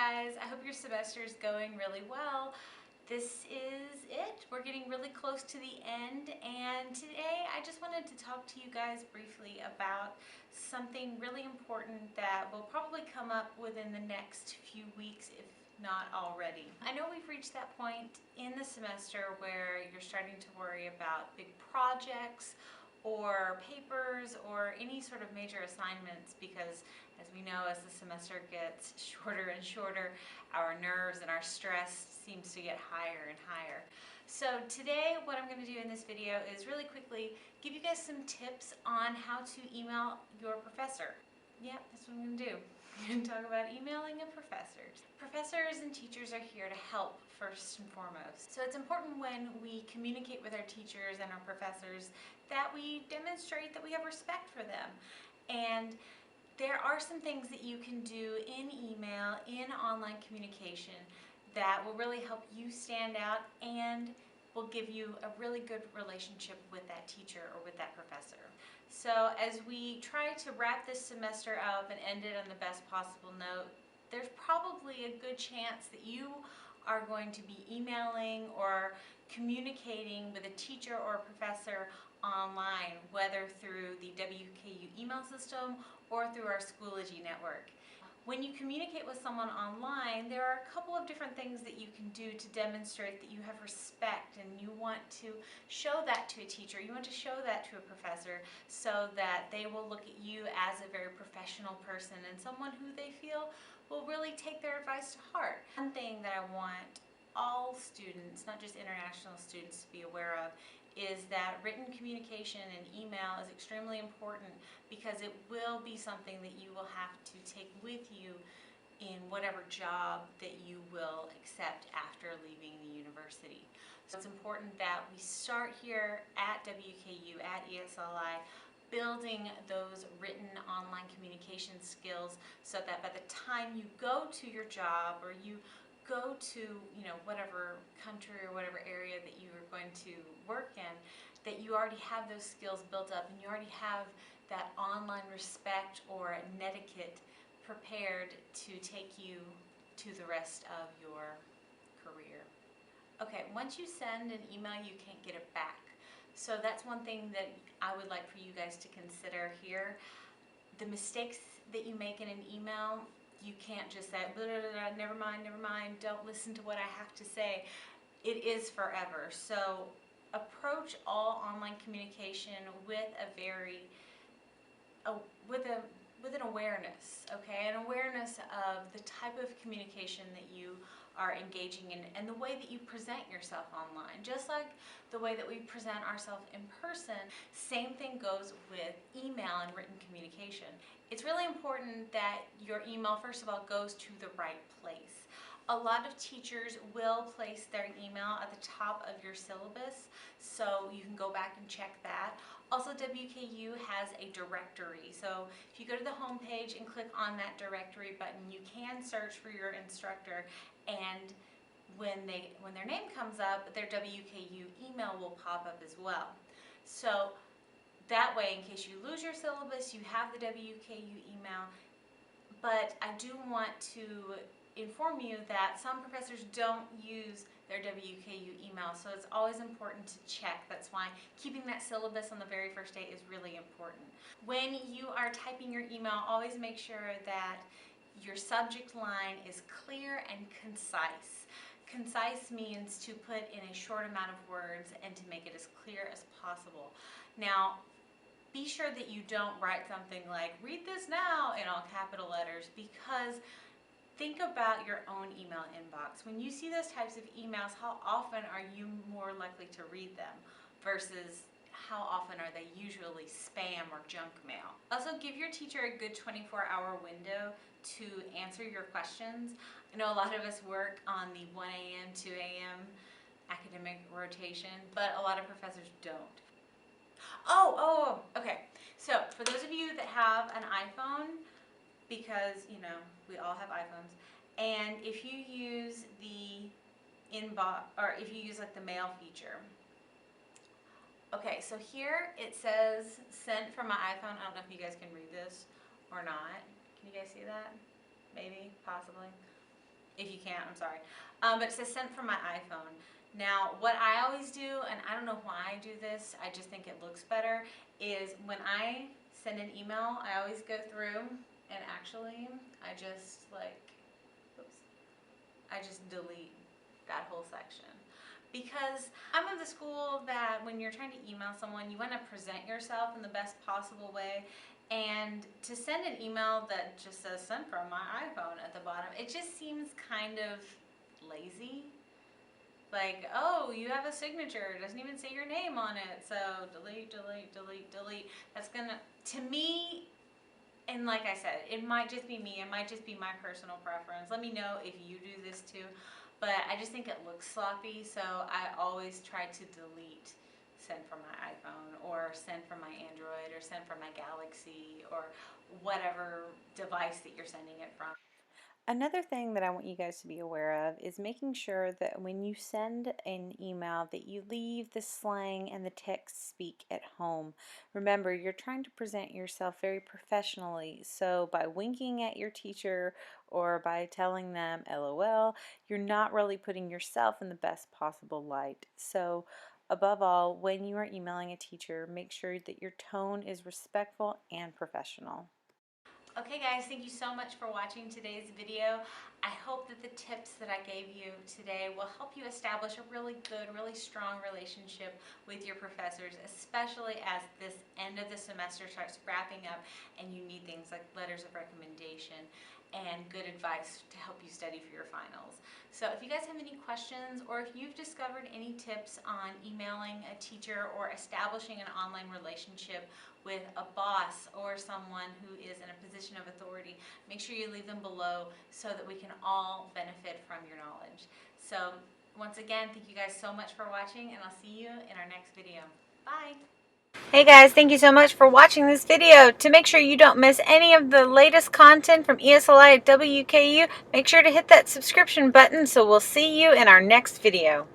guys, I hope your semester is going really well. This is it. We're getting really close to the end, and today I just wanted to talk to you guys briefly about something really important that will probably come up within the next few weeks, if not already. I know we've reached that point in the semester where you're starting to worry about big projects or papers or any sort of major assignments because, as we know, as the semester gets shorter and shorter, our nerves and our stress seems to get higher and higher. So today what I'm going to do in this video is really quickly give you guys some tips on how to email your professor. Yep, that's what I'm going to do. I'm going to talk about emailing a professor. Professors and teachers are here to help first and foremost. So it's important when we communicate with our teachers and our professors that we demonstrate that we have respect for them. And there are some things that you can do in email, in online communication, that will really help you stand out and will give you a really good relationship with that teacher or with that professor. So as we try to wrap this semester up and end it on the best possible note, there's probably a good chance that you are going to be emailing or communicating with a teacher or a professor online, whether through the WKU email system or through our Schoology network. When you communicate with someone online, there are a couple of different things that you can do to demonstrate that you have respect and you want to show that to a teacher, you want to show that to a professor so that they will look at you as a very professional person and someone who they feel will really take their advice to heart. One thing that I want all students, not just international students, to be aware of is that written communication and email is extremely important because it will be something that you will have to take with you in whatever job that you will accept after leaving the university. So it's important that we start here at WKU, at ESLI, building those written online communication skills so that by the time you go to your job or you go to, whatever country or whatever area that you are going to work in, that you already have those skills built up and you already have that online respect or netiquette prepared to take you to the rest of your career. Okay, once you send an email, you can't get it back. So that's one thing that I would like for you guys to consider here. The mistakes that you make in an email, you can't just say, blah, blah, blah, never mind, don't listen to what I have to say. It is forever. So approach all online communication with with an awareness, okay? An awareness of the type of communication that you are engaging in and the way that you present yourself online. Just like the way that we present ourselves in person, same thing goes with email and written communication. It's really important that your email, first of all, goes to the right place. A lot of teachers will place their email at the top of your syllabus, so you can go back and check that. Also, WKU has a directory, so if you go to the home page and click on that directory button, you can search for your instructor, and when their name comes up, their WKU email will pop up as well. So that way, in case you lose your syllabus, you have the WKU email. But I do want to inform you that some professors don't use their WKU email, so it's always important to check. That's why keeping that syllabus on the very first day is really important. When you are typing your email, always make sure that your subject line is clear and concise. Concise means to put in a short amount of words and to make it as clear as possible. Now, be sure that you don't write something like, "Read this now," in all capital letters, because think about your own email inbox. When you see those types of emails, how often are you more likely to read them versus how often are they usually spam or junk mail? Also, give your teacher a good 24-hour window to answer your questions. I know a lot of us work on the 1 a.m., 2 a.m. academic rotation, but a lot of professors don't. Okay. So for those of you that have an iPhone, because, we all have iPhones, and if you use the inbox, or if you use like the mail feature. Okay, so here it says sent from my iPhone. I don't know if you guys can read this or not. Can you guys see that? Maybe, possibly. If you can't, I'm sorry. But it says sent from my iPhone. Now, what I always do, and I don't know why I do this, I just think it looks better, is when I send an email, I always go through and actually, I just like, oops, I just delete that whole section. Because I'm of the school that when you're trying to email someone, you want to present yourself in the best possible way. And to send an email that just says sent from my iPhone at the bottom, it just seems kind of lazy. Like, oh, you have a signature, it doesn't even say your name on it, so delete, delete, delete, delete. That's gonna, to me, and like I said, it might just be me, it might just be my personal preference. Let me know if you do this too. But I just think it looks sloppy, so I always try to delete send from my iPhone or send from my Android or send from my Galaxy or whatever device that you're sending it from. Another thing that I want you guys to be aware of is making sure that when you send an email that you leave the slang and the text speak at home. Remember, you're trying to present yourself very professionally, so by winking at your teacher or by telling them LOL, you're not really putting yourself in the best possible light. So above all, when you are emailing a teacher, make sure that your tone is respectful and professional. Okay guys, thank you so much for watching today's video. I hope that the tips that I gave you today will help you establish a really good, really strong relationship with your professors, especially as this end of the semester starts wrapping up and you need things like letters of recommendation and good advice to help you study for your finals. So if you guys have any questions or if you've discovered any tips on emailing a teacher or establishing an online relationship with a boss or someone who is in a position of authority, make sure you leave them below so that we can all benefit from your knowledge. So once again, thank you guys so much for watching, and I'll see you in our next video. Bye! Hey guys, thank you so much for watching this video. To make sure you don't miss any of the latest content from ESLI at WKU, make sure to hit that subscription button so we'll see you in our next video.